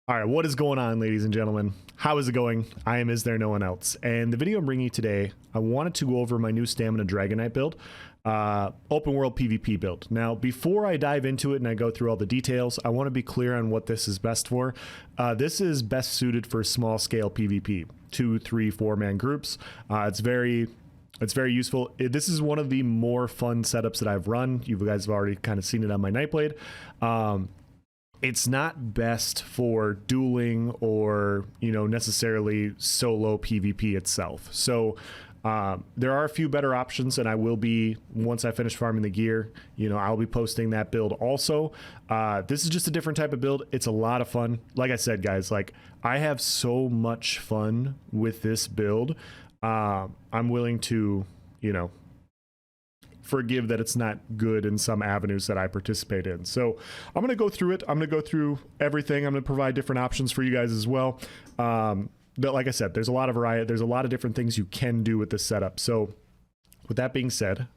All right, what is going on, ladies and gentlemen? How is it going? I am istherenoonelse, and the video I'm bringing you today, I wanted to go over my new Stamina Dragonknight build, open world PvP build. Now, before I dive into it and I go through all the details, I want to be clear on what this is best for. This is best suited for small scale PvP, 2, 3, 4-man groups. It's very useful. This is one of the more fun setups that I've run. You guys have already kind of seen it on my Nightblade. It's not best for dueling or, necessarily solo PvP itself. So there are a few better options, and I will be, once I finish farming the gear, I'll be posting that build also. This is just a different type of build. It's a lot of fun. Like I said, guys, I have so much fun with this build. I'm willing to, forgive that it's not good in some avenues that I participate in. So I'm going to go through it. I'm going to go through everything. I'm going to provide different options for you guys as well. But like I said, there's a lot of variety. There's a lot of different things you can do with this setup. So with that being said,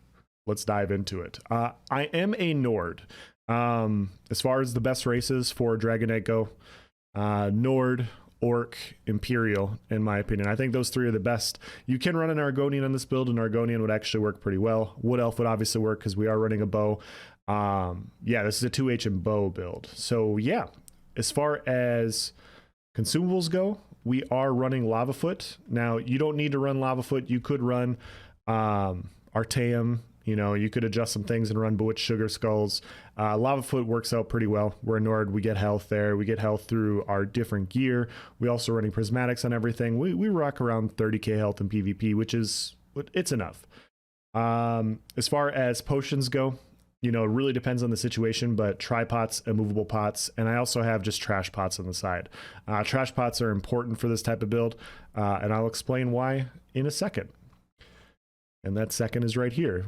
let's dive into it. I am a Nord. As far as the best races for Dragonknight go, Nord, Orc, Imperial, in my opinion. I think those three are the best. You can run an Argonian on this build, and Argonian would actually work pretty well. Wood Elf would obviously work because we are running a bow. Yeah, this is a 2H and bow build. So yeah, as far as consumables go, we are running Lavafoot. Now, you don't need to run Lavafoot. You could run Artaeum. You could adjust some things and run Bewitched Sugar Skulls. Lavafoot works out pretty well. We're a Nord. We get health there. We get health through our different gear. We also running prismatics on everything. We rock around 30k health in PvP, which is, it's enough. As far as potions go, it really depends on the situation, but tri-pots, immovable pots, and I also have just trash pots on the side. Trash pots are important for this type of build, and I'll explain why in a second. And that second is right here.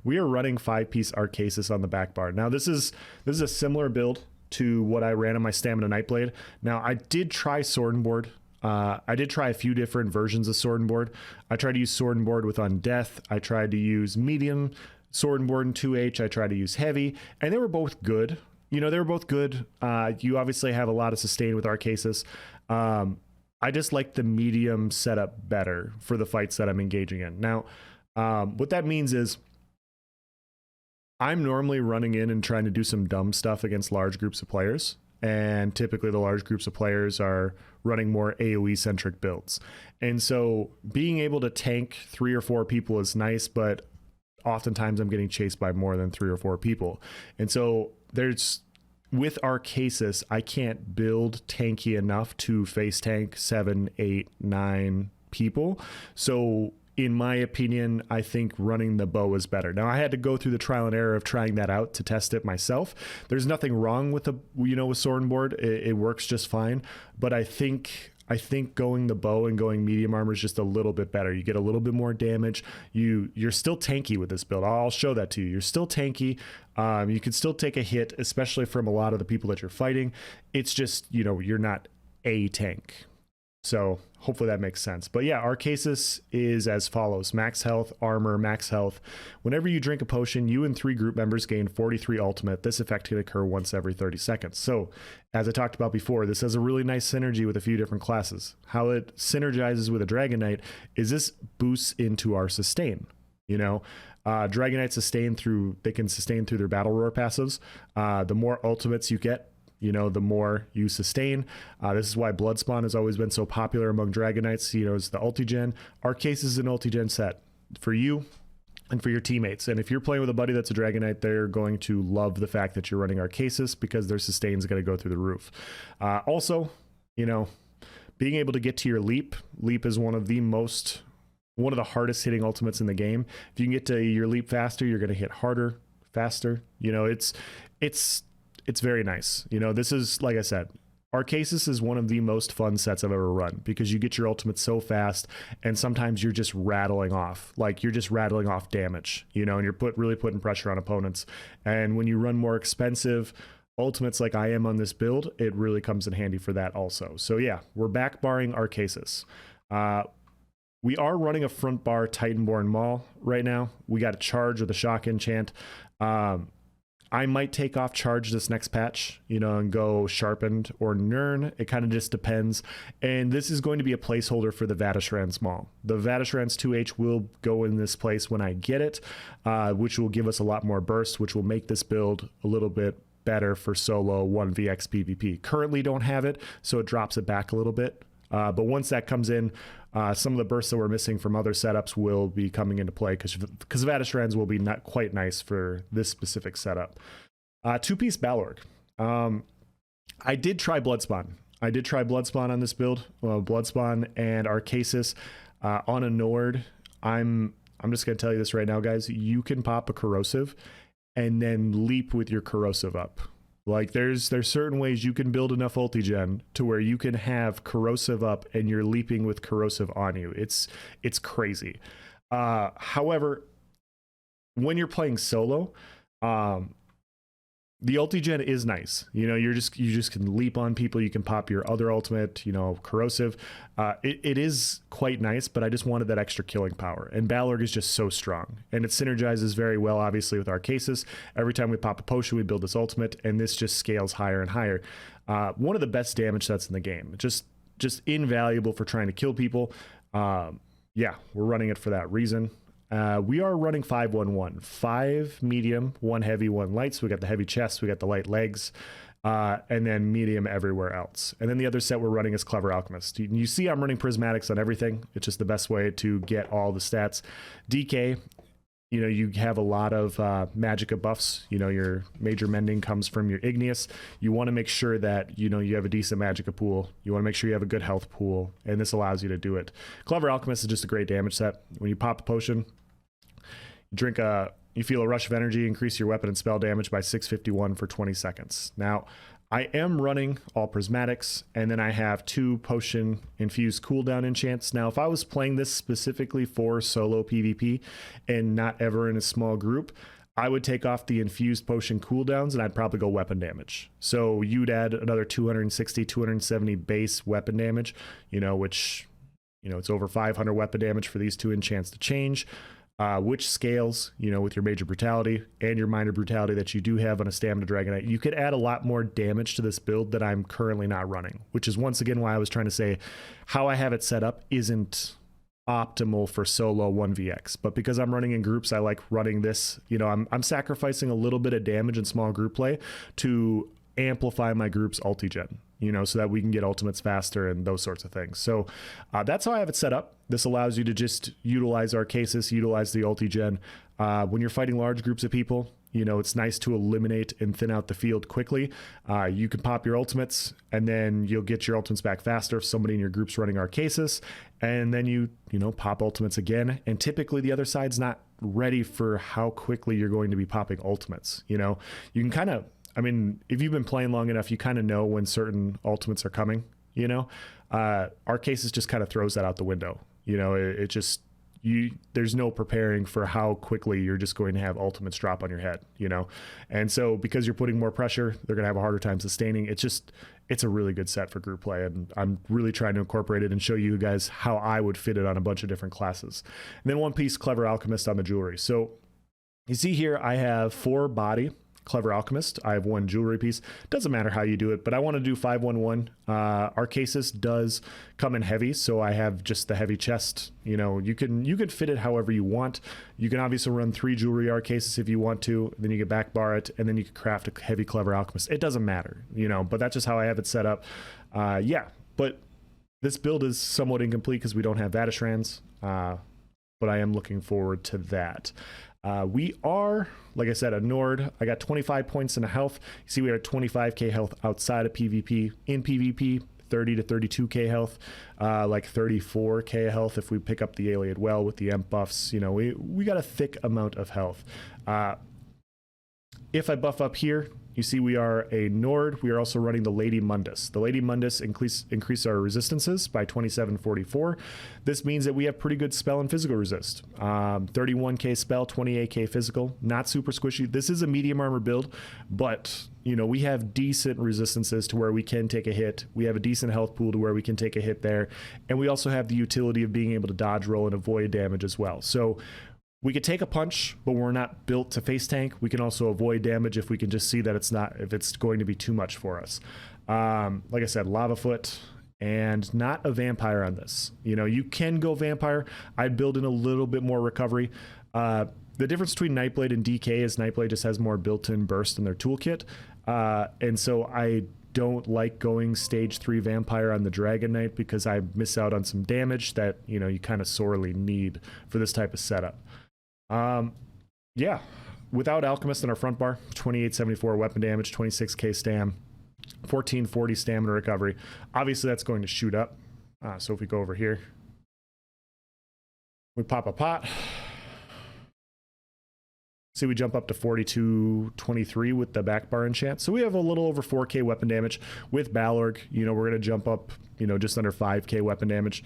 We are running 5-piece Arcasis on the back bar. Now, this is a similar build to what I ran on my Stamina Nightblade. Now, I did try Sword and Board. I did try a few different versions of Sword and Board. I tried to use Sword and Board with Undeath. I tried to use medium Sword and Board in 2H. I tried to use heavy, and they were both good. They were both good. You obviously have a lot of sustain with Arcasis. I just like the medium setup better for the fights that I'm engaging in. Now, what that means is I'm normally running in and trying to do some dumb stuff against large groups of players. And typically the large groups of players are running more AoE-centric builds. And so being able to tank 3 or 4 people is nice, but oftentimes I'm getting chased by more than 3 or 4 people. And so with Arcasis, I can't build tanky enough to face tank 7, 8, 9 people. So in my opinion, I think running the bow is better. Now, I had to go through the trial and error of trying that out to test it myself. There's nothing wrong with with Sword and Board. It works just fine. But I think going the bow and going medium armor is just a little bit better. You get a little bit more damage. You're still tanky with this build. I'll show that to you. You're still tanky. You can still take a hit, especially from a lot of the people that you're fighting. It's just, you're not a tank. So hopefully that makes sense. But yeah, Arcasis is as follows: max health, armor, max health. Whenever you drink a potion, you and 3 group members gain 43 ultimate. This effect can occur once every 30 seconds. So as I talked about before, this has a really nice synergy with a few different classes. How it synergizes with a Dragonknight is this boosts into our sustain. Dragonknight they can sustain through their battle roar passives. The more ultimates you get, the more you sustain. This is why Bloodspawn has always been so popular among Dragonknights. It's the ultigen. Arcasis is an ultigen set for you and for your teammates. And if you're playing with a buddy that's a Dragonknight, they're going to love the fact that you're running Arcasis because their sustain is going to go through the roof. Also, being able to get to your leap is one of the hardest hitting ultimates in the game. If you can get to your leap faster, you're going to hit harder, faster. It's very nice. This is, like I said, Arcasis is one of the most fun sets I've ever run because you get your ultimate so fast, and sometimes you're just rattling off. You're just rattling off damage, and you're really putting pressure on opponents. And when you run more expensive ultimates like I am on this build, it really comes in handy for that also. So yeah, we're back barring Arcasis. We are running a front bar Titanborn Maul right now. We got a charge with a shock enchant. I might take off charge this next patch, you know, and go sharpened or Nern. It kind of just depends. And this is going to be a placeholder for the Vateshran Small. The Vateshran's 2H will go in this place when I get it, which will give us a lot more burst, which will make this build a little bit better for solo 1vx PvP. Currently don't have it, so it drops it back a little bit. But once that comes in, some of the bursts that we're missing from other setups will be coming into play because Vateshrans will be not quite nice for this specific setup. Two-piece Balorg. I did try Bloodspawn. On this build. Bloodspawn and Arcasis on a Nord. I'm just going to tell you this right now, guys. You can pop a Corrosive and then leap with your Corrosive up. Like there's certain ways you can build enough ultigen to where you can have Corrosive up and you're leaping with Corrosive on you. It's crazy. However, when you're playing solo, the ultigen is nice. You know, you just can leap on people. You can pop your other ultimate, you know, Corrosive. It is quite nice, but I just wanted that extra killing power. And Balorg is just so strong. And it synergizes very well, obviously, with Arcasis. Every time we pop a potion, we build this ultimate, and this just scales higher and higher. One of the best damage sets in the game. Just invaluable for trying to kill people. Yeah, we're running it for that reason. We are running 5-1-1, 5 medium, 1 heavy, 1 light. So we got the heavy chest, we got the light legs, and then medium everywhere else. And then the other set we're running is Clever Alchemist. You see I'm running prismatics on everything. It's just the best way to get all the stats. DK, you know, you have a lot of magicka buffs. You know, your major mending comes from your igneous. You want to make sure that, you know, you have a decent magicka pool. You want to make sure you have a good health pool, and this allows you to do it. Clever Alchemist is just a great damage set. When you pop a potion, you feel a rush of energy, increase your weapon and spell damage by 651 for 20 seconds. Now, I am running all prismatics, and then I have 2 potion infused cooldown enchants. Now, if I was playing this specifically for solo PvP and not ever in a small group, I would take off the infused potion cooldowns and I'd probably go weapon damage. So you'd add another 260, 270 base weapon damage, you know, which, you know, it's over 500 weapon damage for these 2 enchants to change. Which scales, you know, with your major brutality and your minor brutality that you do have on a Stamina Dragonknight. You could add a lot more damage to this build that I'm currently not running, which is once again why I was trying to say how I have it set up isn't optimal for solo 1vx. But because I'm running in groups, I like running this. You know, I'm sacrificing a little bit of damage in small group play to amplify my group's ultigen, you know, so that we can get ultimates faster and those sorts of things. So that's how I have it set up. This allows you to just utilize Arcasis, utilize the ultigen. When you're fighting large groups of people, you know, it's nice to eliminate and thin out the field quickly. You can pop your ultimates, and then you'll get your ultimates back faster if somebody in your group's running Arcasis. And then you know, pop ultimates again. And typically the other side's not ready for how quickly you're going to be popping ultimates. You know, you can kind of, I mean, if you've been playing long enough, you kind of know when certain ultimates are coming, you know. Arcasis just kind of throws that out the window. You know, it just, there's no preparing for how quickly you're just going to have ultimates drop on your head, you know. And so because you're putting more pressure, they're going to have a harder time sustaining. It's a really good set for group play, and I'm really trying to incorporate it and show you guys how I would fit it on a bunch of different classes. And then 1 piece Clever Alchemist on the jewelry. So you see here I have 4 body Clever Alchemist. I have 1 jewelry piece. Doesn't matter how you do it, but I want to do 5-1-1. Arcasis does come in heavy, so I have just the heavy chest. You know, you can fit it however you want. You can obviously run 3 jewelry Arcasis if you want to, then you can back bar it, and then you can craft a heavy Clever Alchemist. It doesn't matter, you know, but that's just how I have it set up. Yeah, but this build is somewhat incomplete because we don't have Vateshrans, but I am looking forward to that. We are, like I said, a Nord. I got 25 points in health. You see we are at 25k health outside of PvP. In PvP, 30 to 32k health, like 34k health if we pick up the Alien Well with the Emp buffs. You know, we got a thick amount of health. If I buff up here, you see we are a Nord. We are also running the Lady Mundus. The Lady Mundus increase our resistances by 2744. This means that we have pretty good spell and physical resist. 31k spell, 28k physical. Not super squishy. This is a medium armor build, but you know, we have decent resistances to where we can take a hit. We have a decent health pool to where we can take a hit there. And we also have the utility of being able to dodge roll and avoid damage as well. So we could take a punch, but we're not built to face tank. We can also avoid damage if we can just see that if it's going to be too much for us. Like I said, Lava Foot, and not a vampire on this. You know, you can go vampire. I'd build in a little bit more recovery. The difference between Nightblade and DK is Nightblade just has more built-in burst in their toolkit. And so I don't like going stage 3 vampire on the Dragon Knight because I miss out on some damage that, you know, you kind of sorely need for this type of setup. Yeah, without Alchemist in our front bar, 2874 weapon damage, 26k stam, 1440 stamina recovery. Obviously that's going to shoot up. So if we go over here, we pop a pot. See, we jump up to 4223 with the back bar enchant. So we have a little over 4k weapon damage with Balorg. You know, we're going to jump up, you know, just under 5k weapon damage.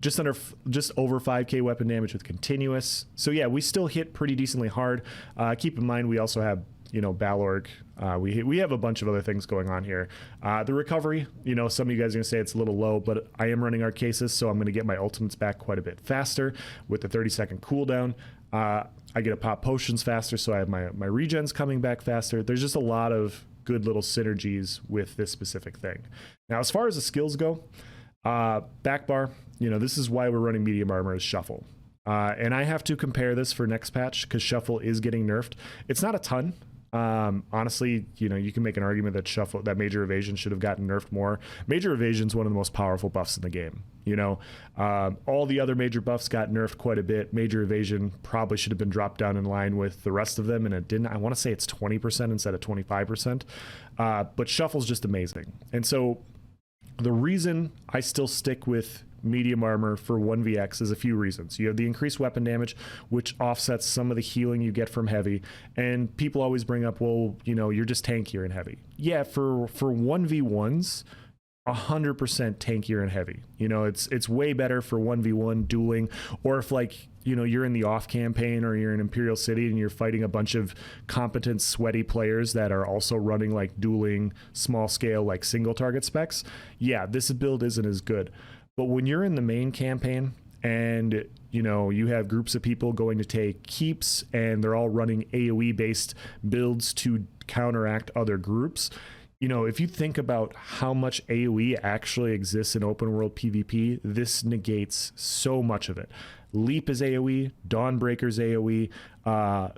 Just over 5k weapon damage with continuous. So yeah, we still hit pretty decently hard. Keep in mind, we also have, you know, Balorg. We have a bunch of other things going on here. The recovery, you know, some of you guys are gonna say it's a little low, but I am running Arcasis, so I'm gonna get my ultimates back quite a bit faster with the 30-second cooldown. I get to pop potions faster, so I have my regens coming back faster. There's just a lot of good little synergies with this specific thing. Now, as far as the skills go, back bar, you know, this is why we're running medium armor as Shuffle. And I have to compare this for next patch because Shuffle is getting nerfed. It's not a ton. Honestly, you know, you can make an argument that Major Evasion should have gotten nerfed more. Major Evasion is one of the most powerful buffs in the game. You know, all the other major buffs got nerfed quite a bit. Major Evasion probably should have been dropped down in line with the rest of them, and it didn't. I want to say it's 20% instead of 25%. But Shuffle's just amazing. And so the reason I still stick with medium armor for 1vx is a few reasons. You have the increased weapon damage, which offsets some of the healing you get from heavy. And people always bring up, well, you know, you're just tankier in heavy. Yeah, for 1v1s, 100% tankier and heavy. You know, it's way better for 1v1 dueling, or if, like, you know, you're in the off campaign or you're in Imperial City and you're fighting a bunch of competent, sweaty players that are also running like dueling, small scale, like single target specs. Yeah, this build isn't as good. But when you're in the main campaign and, you know, you have groups of people going to take keeps and they're all running AoE based builds to counteract other groups, you know, if you think about how much AoE actually exists in open world PvP, this negates so much of it. Leap is AoE, Dawnbreaker's AoE,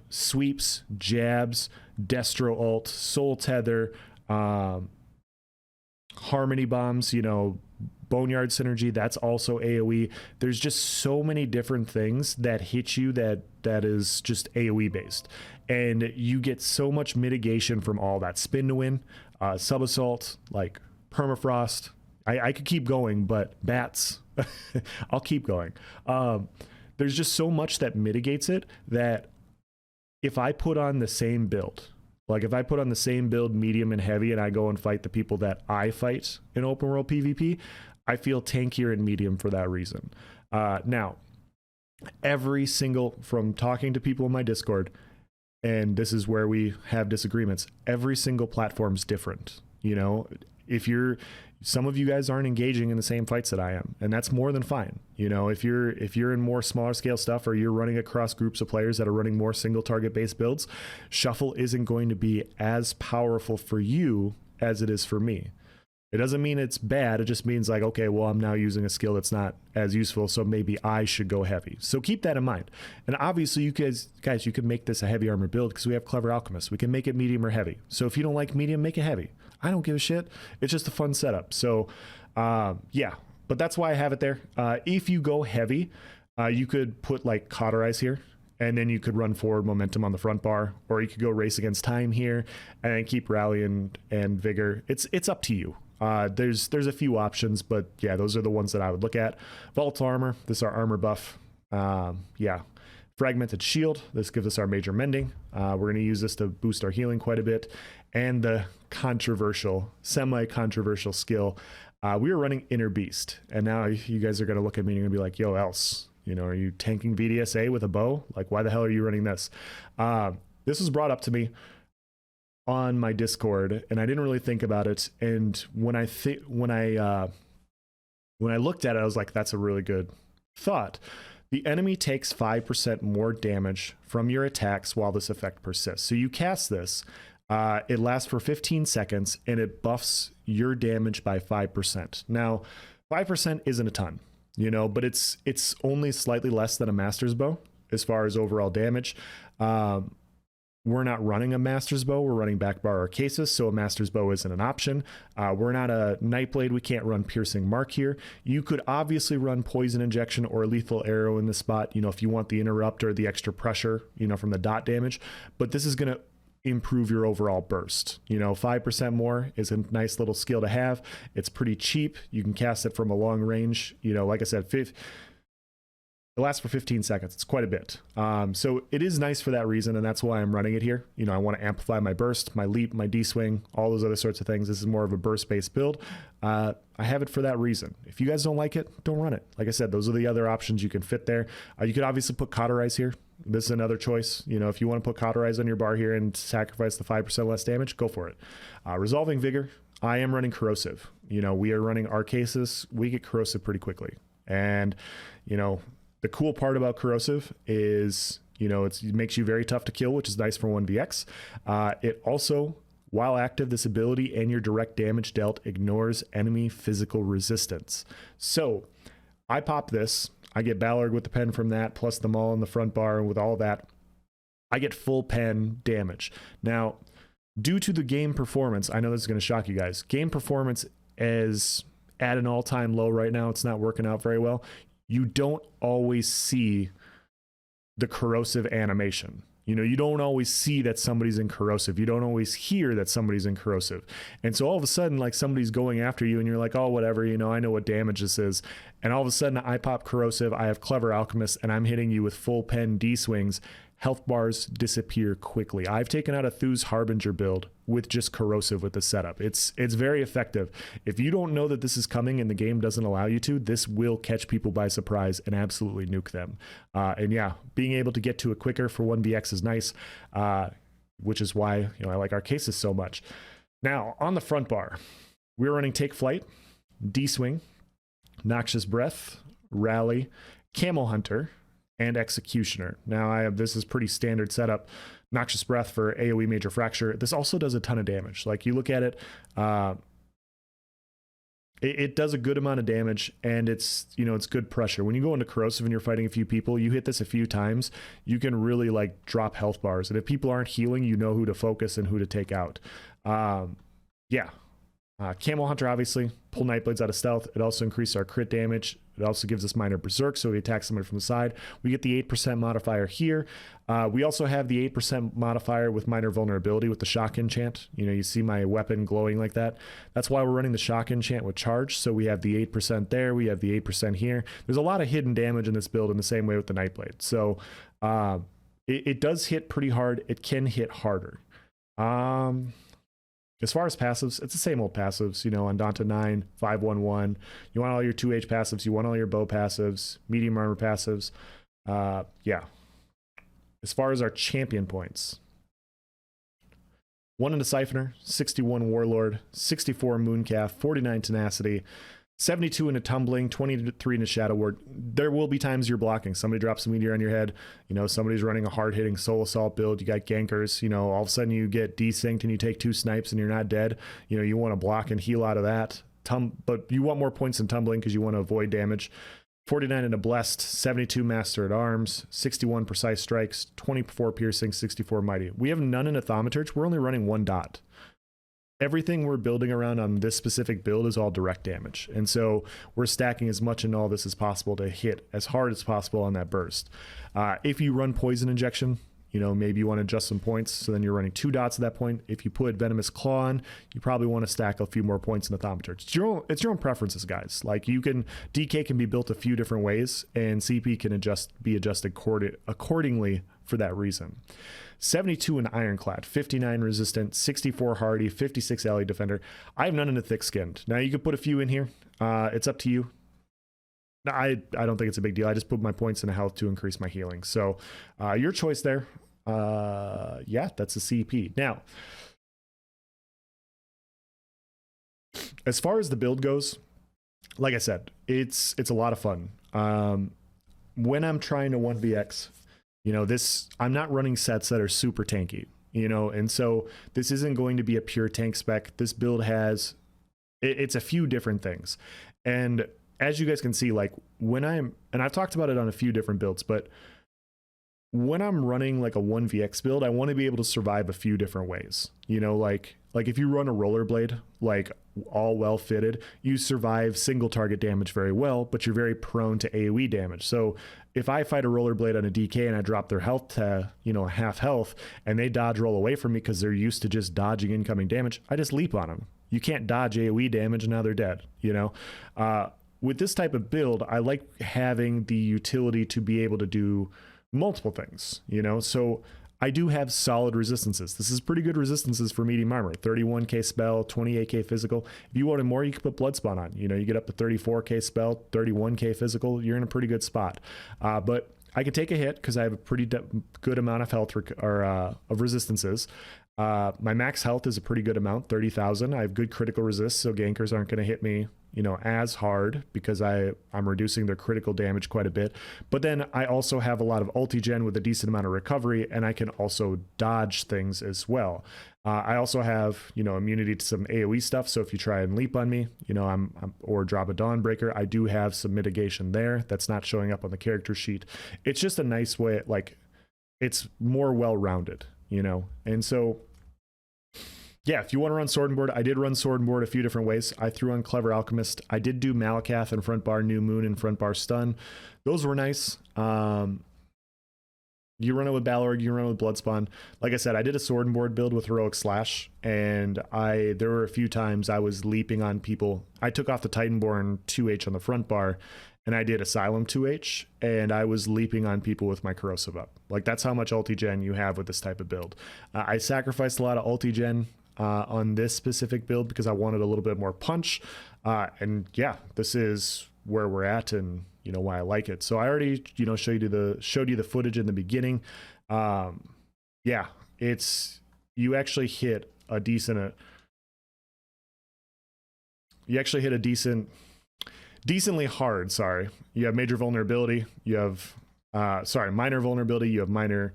sweeps, jabs, Destro ult, Soul Tether, Harmony bombs, you know, Boneyard synergy, that's also AoE. There's just so many different things that hit you that is just AoE based. And you get so much mitigation from all that. Spin to win, sub assault, like permafrost. I could keep going, but bats, I'll keep going. There's just so much that mitigates it that if I put on the same build, like if I put on the same build, medium and heavy, and I go and fight the people that I fight in open world PvP, I feel tankier and medium for that reason. Now, from talking to people in my Discord, and this is where we have disagreements, every single platform's different. You know, some of you guys aren't engaging in the same fights that I am, and that's more than fine. You know, if you're in more smaller scale stuff, or you're running across groups of players that are running more single target based builds, Shuffle isn't going to be as powerful for you as it is for me. It doesn't mean it's bad. It just means like, okay, well, I'm now using a skill that's not as useful, so maybe I should go heavy. So keep that in mind. And obviously, you guys, you can make this a heavy armor build because we have clever alchemists. We can make it medium or heavy. So if you don't like medium, make it heavy. I don't give a shit. It's just a fun setup. So yeah, but that's why I have it there. If you go heavy, you could put like Cauterize here, and then you could run forward momentum on the front bar, or you could go race against time here and keep rally and vigor. It's up to you. There's a few options, but yeah, those are the ones that I would look at. Vault armor, this is our armor buff. Yeah, fragmented shield, this gives us our major mending. We're going to use this to boost our healing quite a bit. And the semi-controversial skill, we were running Inner Beast, and now you guys are going to look at me and you're going to be like, yo, Else, you know, are you tanking VDSA with a bow? Like, why the hell are you running this? This was brought up to me on my Discord, and I didn't really think about it. And when I looked at it, I was like, that's a really good thought. The enemy takes 5% more damage from your attacks while this effect persists. So you cast this, it lasts for 15 seconds, and it buffs your damage by 5%. Now, 5% isn't a ton, you know, but it's only slightly less than a Master's Bow as far as overall damage. We're not running a Master's Bow, we're running Backbar Arcasis, so a Master's Bow isn't an option. We're not a Nightblade, we can't run Piercing Mark here. You could obviously run Poison Injection or Lethal Arrow in this spot, you know, if you want the interrupt or the extra pressure, you know, from the dot damage, but this is going to improve your overall burst. You know, 5% more is a nice little skill to have. It's pretty cheap. You can cast it from a long range, you know, like I said, it lasts for 15 seconds. It's quite a bit. So it is nice for that reason, and that's why I'm running it here. You know, I want to amplify my burst, my leap, my D-swing, all those other sorts of things. This is more of a burst-based build. I have it for that reason. If you guys don't like it, don't run it. Like I said, those are the other options you can fit there. You could obviously put Cauterize here. This is another choice. You know, if you want to put Cauterize on your bar here and sacrifice the 5% less damage, go for it. Resolving Vigor, I am running Corrosive. You know, we are running Arcasis. We get Corrosive pretty quickly. And, you know, the cool part about Corrosive is, you know, it makes you very tough to kill, which is nice for 1vx. It also, while active, this ability and your direct damage dealt ignores enemy physical resistance. So I pop this. I get Balorg with the pen from that, plus the Maul in the front bar, and with all that, I get full pen damage. Now, due to the game performance, I know this is going to shock you guys. Game performance is at an all-time low right now. It's not working out very well. You don't always see the corrosive animation. You know, you don't always see that somebody's in corrosive. You don't always hear that somebody's in corrosive. And so all of a sudden, like, somebody's going after you and you're like, oh, whatever, you know, I know what damage this is. And all of a sudden I pop corrosive, I have Clever Alchemist, and I'm hitting you with full pen D-swings. Health bars disappear quickly. I've taken out a Thew's Harbinger build with just corrosive with the setup. It's very effective. If you don't know that this is coming and the game doesn't allow you to, this will catch people by surprise and absolutely nuke them. And yeah, being able to get to it quicker for 1vx is nice, which is why, you know, I like Arcasis so much. Now, on the front bar, we're running Take Flight, D-Swing, Noxious Breath, Rally, Camel Hunter, and Executioner. Now, this is pretty standard setup. Noxious Breath for AoE Major Fracture. This also does a ton of damage. Like, you look at it, it does a good amount of damage, and it's, you know, it's good pressure. When you go into Corrosive and you're fighting a few people, you hit this a few times, you can really, like, drop health bars. And if people aren't healing, you know who to focus and who to take out. Yeah. Camel Hunter, obviously, pull Nightblades out of stealth. It also increases our crit damage. It also gives us minor berserk, so we attack somebody from the side. We get the 8% modifier here. We also have the 8% modifier with minor vulnerability with the shock enchant. You know, you see my weapon glowing like that. That's why we're running the shock enchant with charge. So we have the 8% there. We have the 8% here. There's a lot of hidden damage in this build in the same way with the Nightblade. So it does hit pretty hard. It can hit harder. As far as passives, it's the same old passives, you know, Andante 9, 511. You want all your 2H passives, you want all your bow passives, medium armor passives. Yeah. As far as our champion points, 1 into Siphoner, 61 Warlord, 64 Mooncalf, 49 Tenacity, 72 into Tumbling, 23 into Shadow Ward. There will be times you're blocking. Somebody drops a meteor on your head. You know, somebody's running a hard-hitting Soul Assault build. You got gankers. You know, all of a sudden you get desynced and you take 2 snipes and you're not dead. You know, you want to block and heal out of that. But you want more points than Tumbling because you want to avoid damage. 49 into Blessed, 72 Master at Arms, 61 Precise Strikes, 24 Piercing, 64 Mighty. We have none in Thaumaturge. We're only running 1 dot. Everything we're building around on this specific build is all direct damage. And so we're stacking as much in all this as possible to hit as hard as possible on that burst. If you run Poison Injection, you know, maybe you want to adjust some points. So then you're running 2 dots at that point. If you put Venomous Claw on, you probably want to stack a few more points in the Thaumaturge. It's your own preferences, guys. Like, you can, DK can be built a few different ways, and CP can be adjusted accordingly for that reason. 72 in Ironclad, 59 Resistant, 64 Hardy, 56 Ally Defender. I have none in the Thick Skinned. Now, you could put a few in here. It's up to you. I don't think it's a big deal. I just put my points in health to increase my healing. So your choice there. Yeah, that's a CP. Now, as far as the build goes, like I said, it's a lot of fun. when I'm trying to 1vx, you know, I'm not running sets that are super tanky, you know, and so this isn't going to be a pure tank spec. This build has, it's a few different things. And as you guys can see, like and I've talked about it on a few different builds, but when I'm running like a 1vx build, I want to be able to survive a few different ways. You know, like if you run a rollerblade, like all well fitted, you survive single target damage very well, but you're very prone to AoE damage. So if I fight a rollerblade on a DK and I drop their health to, you know, half health, and they dodge roll away from me because they're used to just dodging incoming damage, I just leap on them. You can't dodge AoE damage, and now they're dead, you know? With this type of build, I like having the utility to be able to do multiple things, you know? So I do have solid resistances. This is pretty good resistances for medium armor. 31k spell, 28k physical. If you wanted more, you could put blood spawn on. You know, you get up to 34k spell, 31k physical. You're in a pretty good spot. But I could take a hit because I have a pretty good amount of health of resistances. My max health is a pretty good amount, 30,000. I have good critical resist, so gankers aren't going to hit me, you know, as hard because I'm reducing their critical damage quite a bit. But then I also have a lot of ultigen with a decent amount of recovery, and I can also dodge things as well. I also have, you know, immunity to some AoE stuff, so if you try and leap on me, you know, or drop a Dawnbreaker, I do have some mitigation there that's not showing up on the character sheet. It's just a nice way, like, it's more well-rounded, you know? And so, yeah, if you want to run Sword and Board, I did run Sword and Board a few different ways. I threw on Clever Alchemist. I did do Malakath and front bar New Moon and front bar Stun. Those were nice. You run it with Balorg, you run it with Bloodspawn. Like I said, I did a Sword and Board build with Heroic Slash, and there were a few times I was leaping on people. I took off the Titanborn 2H on the front bar, and I did Asylum 2H, and I was leaping on people with my Corrosive up. Like, that's how much ultigen you have with this type of build. I sacrificed a lot of ultigen on this specific build because I wanted a little bit more punch. And yeah, this is where we're at, and you know why I like it. So I already, you know, showed you the footage in the beginning. Yeah, you actually hit a decent. You actually hit a decently hard. Sorry, you have major vulnerability. You have minor vulnerability. You have minor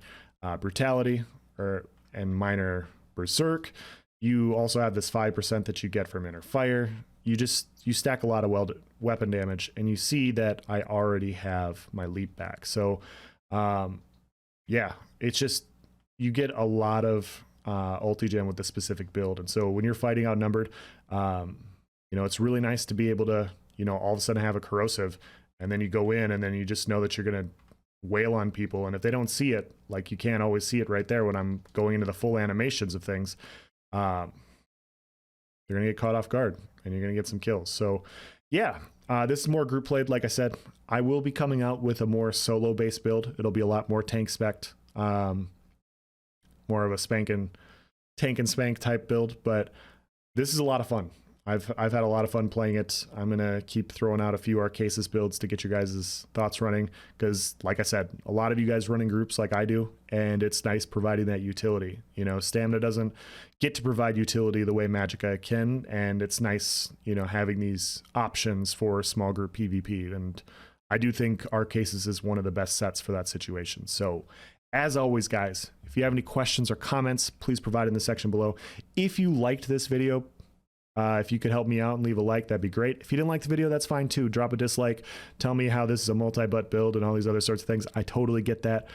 brutality and minor berserk. You also have this 5% that you get from inner fire. You stack a lot of weapon damage, and you see that I already have my leap back. So yeah, it's just, you get a lot of ultigen with this specific build. And so when you're fighting outnumbered, you know, it's really nice to be able to, you know, all of a sudden have a corrosive, and then you go in and then you just know that you're going to wail on people. And if they don't see it, like, you can't always see it right there when I'm going into the full animations of things, they're going to get caught off guard, and you're going to get some kills. So yeah, this is more group played. Like I said, I will be coming out with a more solo based build. It'll be a lot more tank spec, more of a tank and spank type build, but this is a lot of fun. I've had a lot of fun playing it. I'm gonna keep throwing out a few Arcasis builds to get your guys' thoughts running, because like I said, a lot of you guys running groups like I do, and it's nice providing that utility. You know, Stamina doesn't get to provide utility the way Magicka can, and it's nice, you know, having these options for small group PvP. And I do think Arcasis is one of the best sets for that situation. So as always, guys, if you have any questions or comments, please provide in the section below. If you liked this video, if you could help me out and leave a like, that'd be great. If you didn't like the video, that's fine too. Drop a dislike. Tell me how this is a multi-butt build and all these other sorts of things. I totally get that.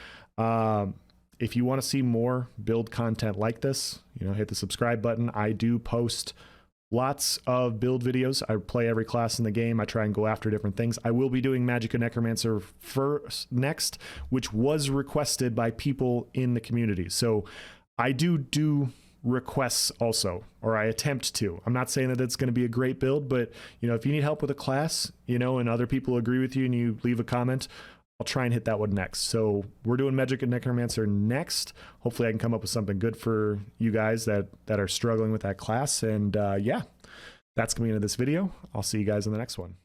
If you want to see more build content like this, you know, hit the subscribe button. I do post lots of build videos. I play every class in the game. I try and go after different things. I will be doing Magicka Necromancer next, which was requested by people in the community. So I do requests also, or I attempt to. I'm not saying that it's going to be a great build, but you know, if you need help with a class, you know, and other people agree with you and you leave a comment, I'll try and hit that one next. So we're doing Magicka Necromancer next. Hopefully I can come up with something good for you guys that are struggling with that class. And yeah, that's going to be the end of this video. I'll see you guys in the next one.